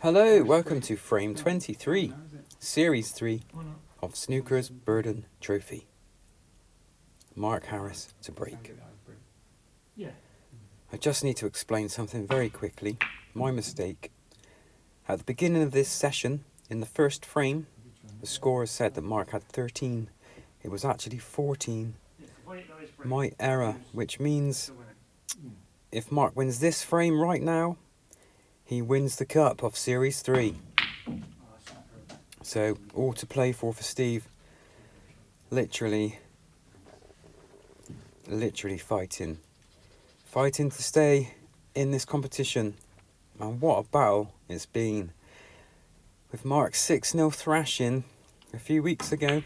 Hello, welcome to frame 23, series 3 of Snookers Burden Trophy. Mark Harris to break. I just need to explain something very quickly. My mistake. At the beginning of this session, in the first frame, the scorer said that Mark had 13. It was actually 14. My error, which means if Mark wins this frame right now, he wins the cup of Series 3. So, all to play for Steve. Literally fighting. Fighting to stay in this competition. And what a battle it's been. With Mark's 6-0 thrashing a few weeks ago,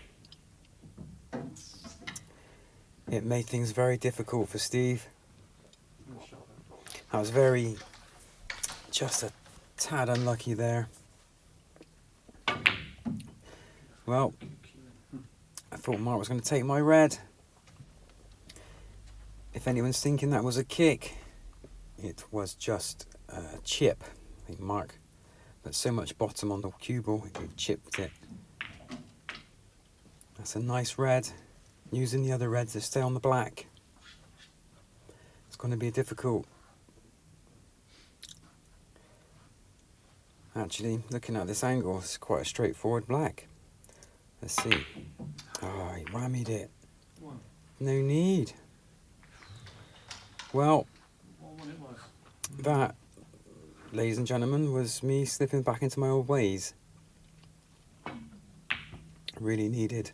it made things very difficult for Steve. I was just a tad unlucky there. Well, I thought Mark was going to take my red. If anyone's thinking that was a kick, it was just a chip. I think Mark put so much bottom on the cue ball, he chipped it. That's a nice red. Using the other red to stay on the black. It's going to be difficult. Actually, looking at this angle, it's quite a straightforward black. Let's see. Oh, he whammied it. No need. Well, that, ladies and gentlemen, was me slipping back into my old ways. Really needed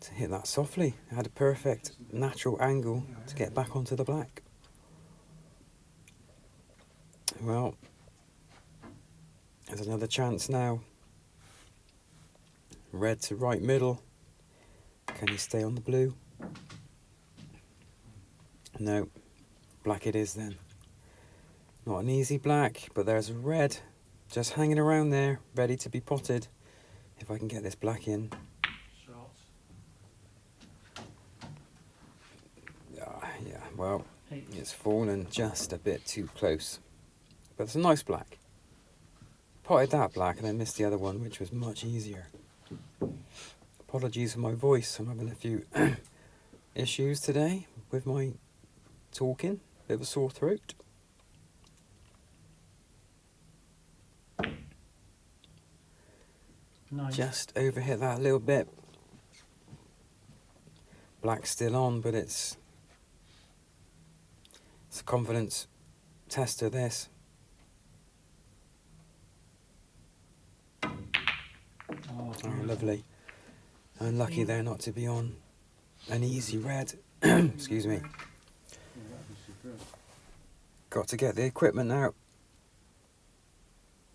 to hit that softly. I had a perfect natural angle to get back onto the black. Well, there's another chance now. Red to right middle. Can he stay on the blue? No. Black it is then. Not an easy black, but there's a red just hanging around there, ready to be potted. If I can get this black in. Yeah, well, it's fallen just a bit too close. But it's a nice black. Potted that black and then missed the other one, which was much easier. Apologies for my voice. I'm having a few issues today with my talking. Bit of a sore throat. Nice. Just overhit that a little bit. Black's still on, but it's a confidence tester, this. Oh, lovely. Unlucky there not to be on an easy red. Excuse me. Got to get the equipment out.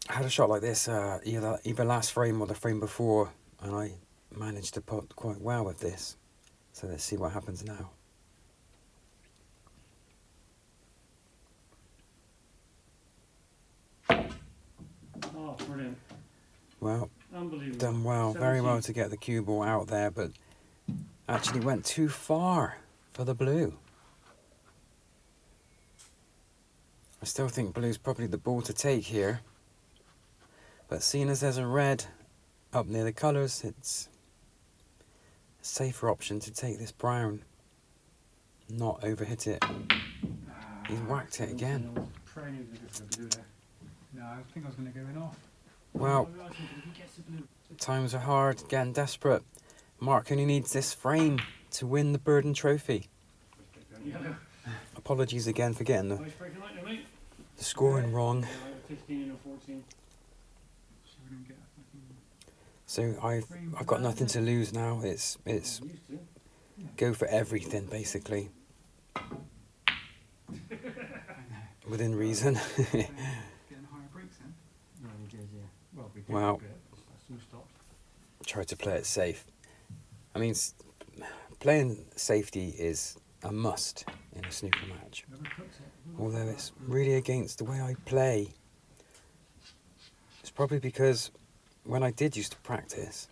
I had a shot like this either last frame or the frame before, and I managed to pot quite well with this. So let's see what happens now. Oh, brilliant. Well, done well, very well to get the cue ball out there, but actually went too far for the blue. I still think blue's probably the ball to take here. But seeing as there's a red up near the colours, it's a safer option to take this brown. Not overhit it. He's whacked it again. No, I think I was going to go in off. Well, times are hard, getting desperate. Mark only needs this frame to win the Burden Trophy. Apologies again for getting the scoring wrong. So I've got nothing to lose now. It's go for everything basically. Within reason. Well, try to play it safe. I mean, playing safety is a must in a snooker match. Although it's really against the way I play. It's probably because when I did used to practice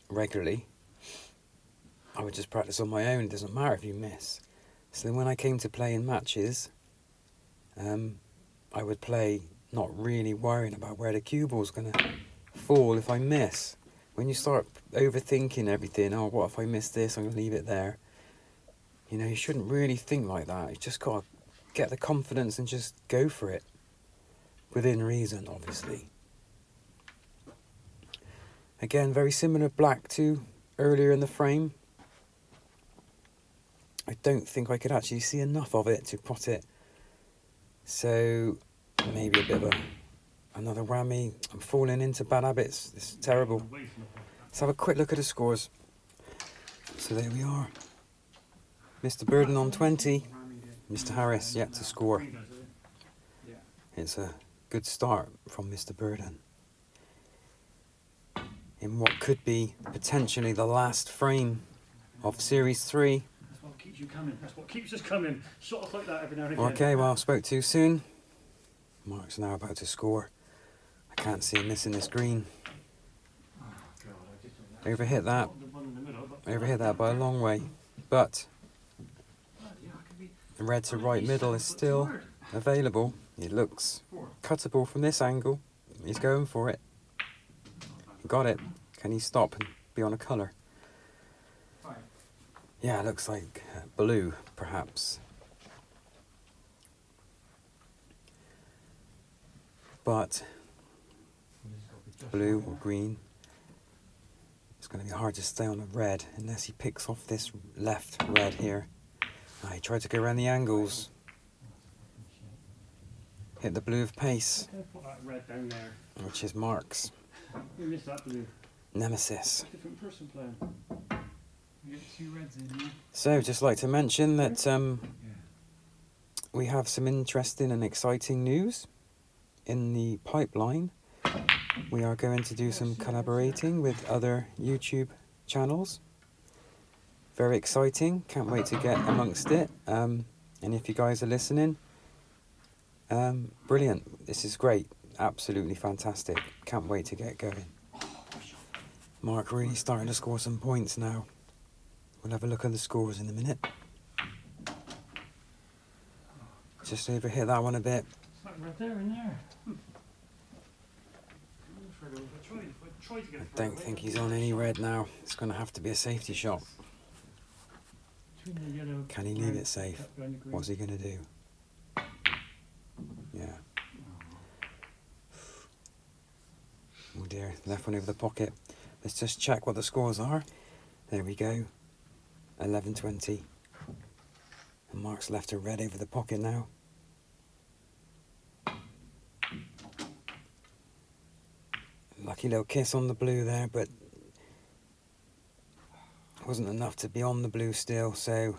regularly, I would just practice on my own. It doesn't matter if you miss. So then when I came to play in matches, I would play not really worrying about where the cue ball's going to fall if I miss. When you start overthinking everything, oh, what if I miss this? I'm going to leave it there. You know, you shouldn't really think like that. You just got to get the confidence and just go for it. Within reason, obviously. Again, very similar black to earlier in the frame. I don't think I could actually see enough of it to pot it. So maybe a bit of another whammy. I'm falling into bad habits. It's terrible. Let's have a quick look at the scores. So there we are. Mr. Burden on 20. Mr. Harris yet to score. It's a good start from Mr. Burden. In what could be potentially the last frame of Series 3. That's what keeps you coming. That's what keeps us coming. Sort of like that every now and again. Okay, well, I spoke too soon. Mark's now about to score. I can't see him missing this green. Overhit that. Overhit that by a long way. But the red to right middle is still available. It looks cuttable from this angle. He's going for it. He got it. Can he stop and be on a colour? Yeah, it looks like blue, perhaps. But blue or green, it's going to be hard to stay on a red unless he picks off this left red here. He tried to go around the angles. Hit the blue of pace, Put that red down there. which is Mark's You missed that blue. nemesis. Different person playing. You get 2 reds in there. So, just like to mention that we have some interesting and exciting news in the pipeline. We are going to do some collaborating with other YouTube channels. Very exciting. Can't wait to get amongst it. And if you guys are listening, brilliant. This is great. Absolutely fantastic. Can't wait to get going. Mark really starting to score some points now. We'll have a look at the scores in a minute. Just overhit that one a bit. It's that red there and there. I don't think he's on any red now. It's going to have to be a safety shot. Can he leave it safe? What's he going to do? Yeah. Oh dear, left one over the pocket. Let's just check what the scores are. There we go. 11-20. And Mark's left a red over the pocket now. Lucky little kiss on the blue there, but wasn't enough to be on the blue still, so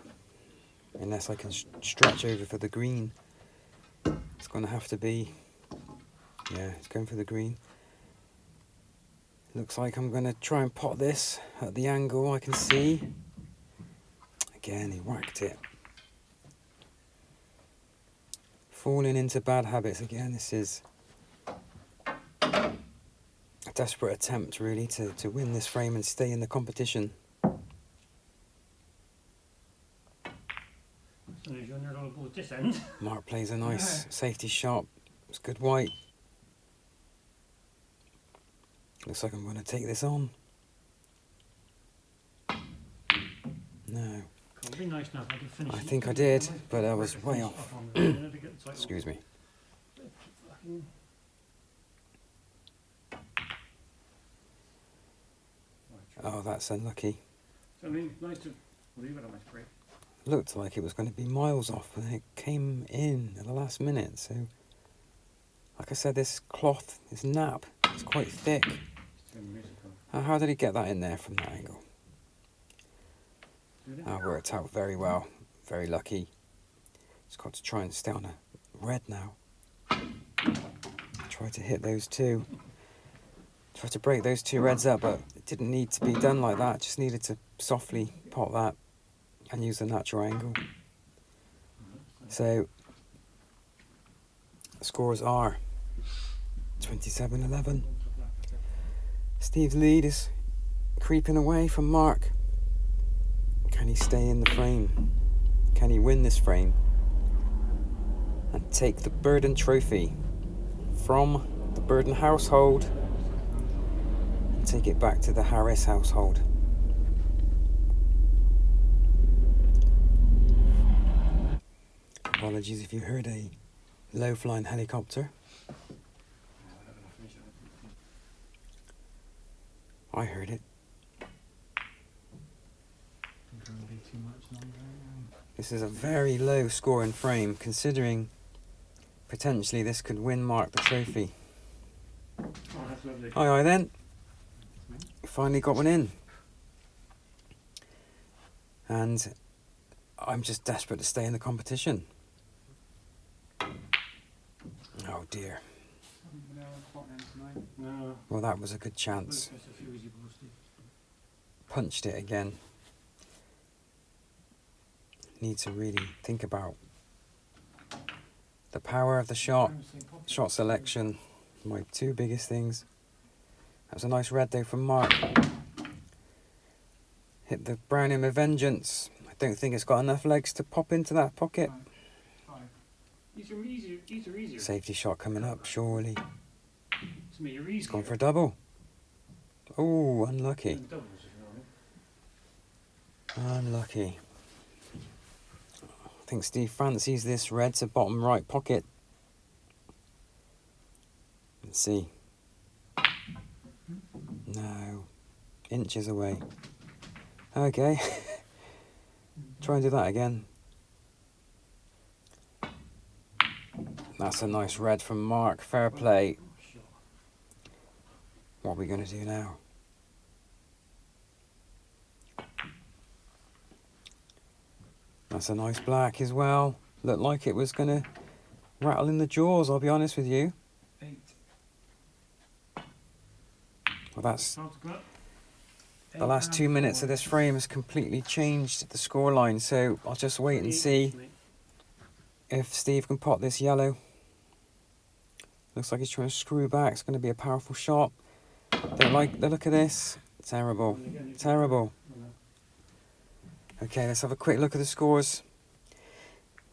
unless I can stretch over for the green, it's going to have to be, yeah, it's going for the green. Looks like I'm going to try and pot this at the angle I can see. Again, he whacked it. Falling into bad habits again. This is a desperate attempt really to win this frame and stay in the competition. Mark plays a nice safety shot. It's good white. Looks like I'm going to take this on. No. It'd be nice now if I could finish. I think I did, but I was way off. Excuse me. Oh, that's unlucky. I mean, nice to leave it on my break. Looked like it was going to be miles off, and it came in at the last minute. So, like I said, this cloth, this nap, is quite thick. How did he get that in there from that angle? Worked out very well. Very lucky. Just got to try and stay on a red now. Try to hit those two. Try to break those two reds up, but it didn't need to be done like that. Just needed to softly pot that and use the natural angle. So, the scores are 27-11. Steve's lead is creeping away from Mark. Can he stay in the frame? Can he win this frame and take the Burden Trophy from the Burden household and take it back to the Harris household. Apologies if you heard a low-flying helicopter. I heard it. This is a very low scoring frame, considering potentially this could win Mark the trophy. Oh, that's lovely. Aye then. Finally got one in. And I'm just desperate to stay in the competition. Oh dear. No. Well, that was a good chance. Punched it again. Need to really think about the power of the shot, shot selection, my two biggest things. That was a nice red though from Mark. Hit the brown in with vengeance. I don't think it's got enough legs to pop into that pocket. Easier. Safety shot coming up, surely. To me, you're easy. It's gone for a double. Oh, unlucky. Unlucky. I think Steve fancies this red to bottom right pocket. Let's see. No. Inches away. Okay. Try and do that again. That's a nice red from Mark. Fair play. What are we going to do now? That's a nice black as well. Looked like it was going to rattle in the jaws, I'll be honest with you. 8. Well, that's... The last 2 minutes of this frame has completely changed the scoreline, so I'll just wait and see if Steve can pot this yellow. Looks like he's trying to screw back. It's going to be a powerful shot. Don't like the look of this. Terrible. Terrible. Okay, let's have a quick look at the scores.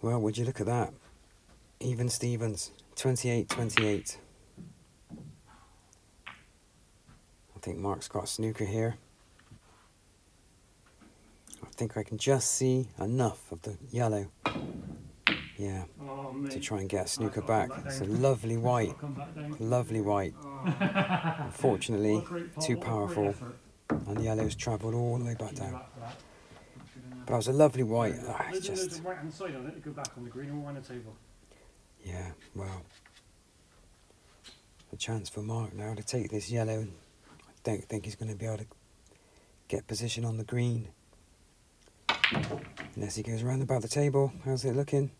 Well, would you look at that? Even Stevens, 28-28. I think Mark's got a snooker here. I think I can just see enough of the yellow. Yeah, to try and get a snooker back. It's a lovely white. Lovely white. Unfortunately, too powerful. And the yellow's travelled all the way back down. But that was a lovely white. It's just... the right hand side on it to go back on the green or on the table. Yeah, well, a chance for Mark now to take this yellow, and I don't think he's going to be able to get position on the green unless he goes around about the table. How's it looking?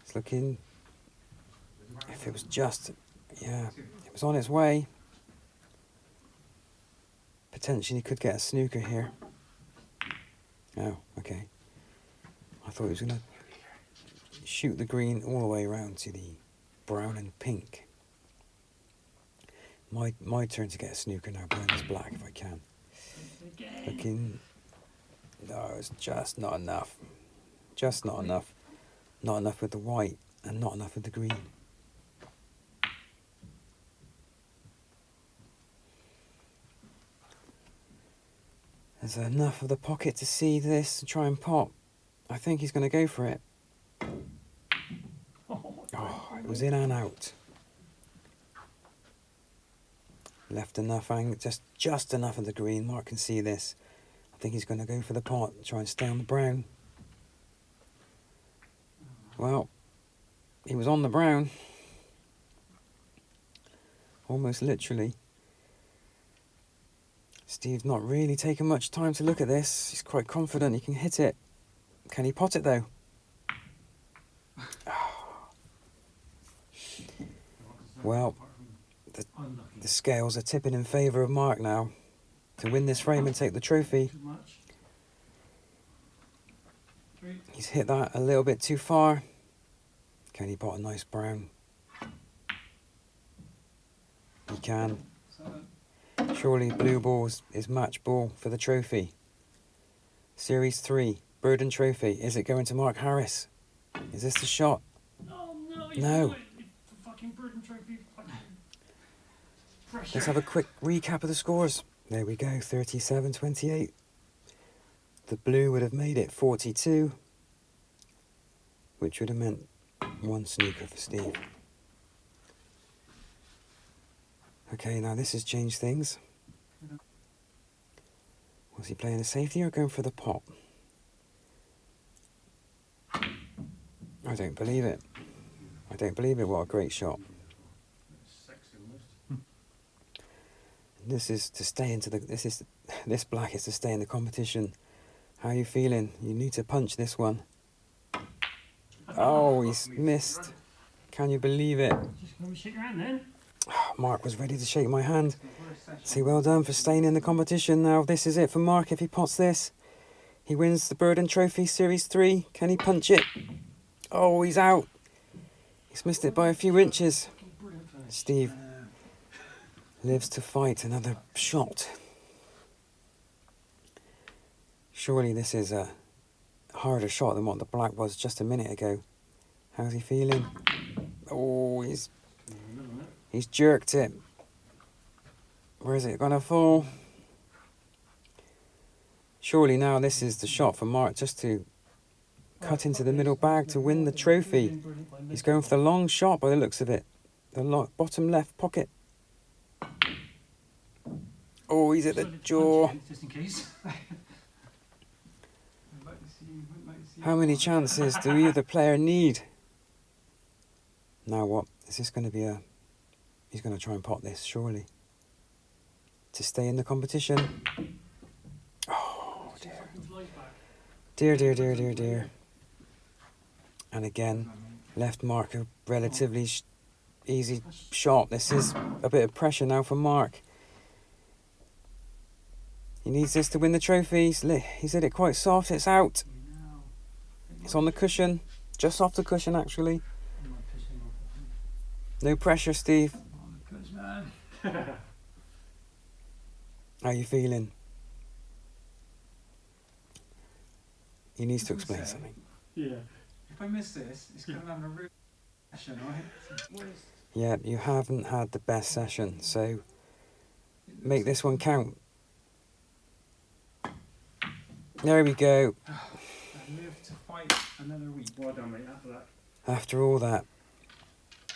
It's looking, if it was just, yeah, it was on its way. Potentially could get a snooker here. Oh, okay. I thought he was going to shoot the green all the way around to the brown and pink. My turn to get a snooker now, blowing this black if I can. Looking, no, it's just not enough. Just not enough. Not enough with the white and not enough with the green. There's enough of the pocket to see this and try and pop. I think he's going to go for it. Oh, it was in and out. Left enough angle, just enough of the green. Mark can see this. I think he's going to go for the pot, try and stay on the brown. Well, he was on the brown. Almost literally. Steve's not really taking much time to look at this. He's quite confident he can hit it. Can he pot it though? Well, the scales are tipping in favour of Mark now to win this frame and take the trophy. He's hit that a little bit too far. Can he pot a nice brown? He can. Surely blue ball is match ball for the trophy. Series 3, Burden Trophy. Is it going to Mark Harris? Is this the shot? Oh no! No. Fucking Burden Trophy. let's have a quick recap of the scores. There we go, 37-28. The blue would have made it 42, which would have meant 1 snooker for Steve. Okay, now this has changed things. Was he playing a safety or going for the pot? I don't believe it. I don't believe it. What a great shot. This is to stay into the. This black is to stay in the competition. How are you feeling? You need to punch this one. Oh, he's missed. Can you believe it? Just let me shake your hand then. Mark was ready to shake my hand. Say well done for staying in the competition. Now this is it for Mark. If he pots this, he wins the Burden Trophy Series 3. Can he punch it? Oh, he's out. He's missed it by a few inches. Steve lives to fight another shot. Surely this is a harder shot than what the black was just a minute ago. How's he feeling? Oh, he's jerked it. Where is it gonna fall? Surely now this is the shot for Mark just to cut into the middle bag to win the trophy. He's going for the long shot by the looks of it. The bottom left pocket. Oh, he's at the jaw. Just in case. How many chances do either player need? Now what? Is this going to be a... He's going to try and pot this, surely. To stay in the competition. Oh, dear. Dear, dear, dear, dear, dear. And again, left Mark a relatively easy shot. This is a bit of pressure now for Mark. He needs this to win the trophy. He's hit it quite soft. It's out. It's on the cushion. Just off the cushion, actually. No pressure, Steve. How are you feeling? He needs to explain something. Yeah. If I miss this, it's going to have a real session, right? Yeah, you haven't had the best session, so make this one count. There we go. I live to fight another week. Well done, mate, after that. After all that,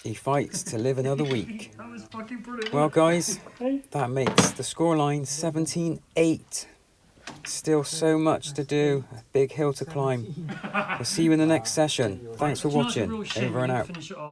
he fights to live another week. That was fucking brilliant. Well, guys, Hey? that makes the scoreline 17-8. Still so much to do, a big hill to climb. We'll see you in the next session. Thanks for Do you know what's a watching. real shame? Over We and didn't out. finish it off.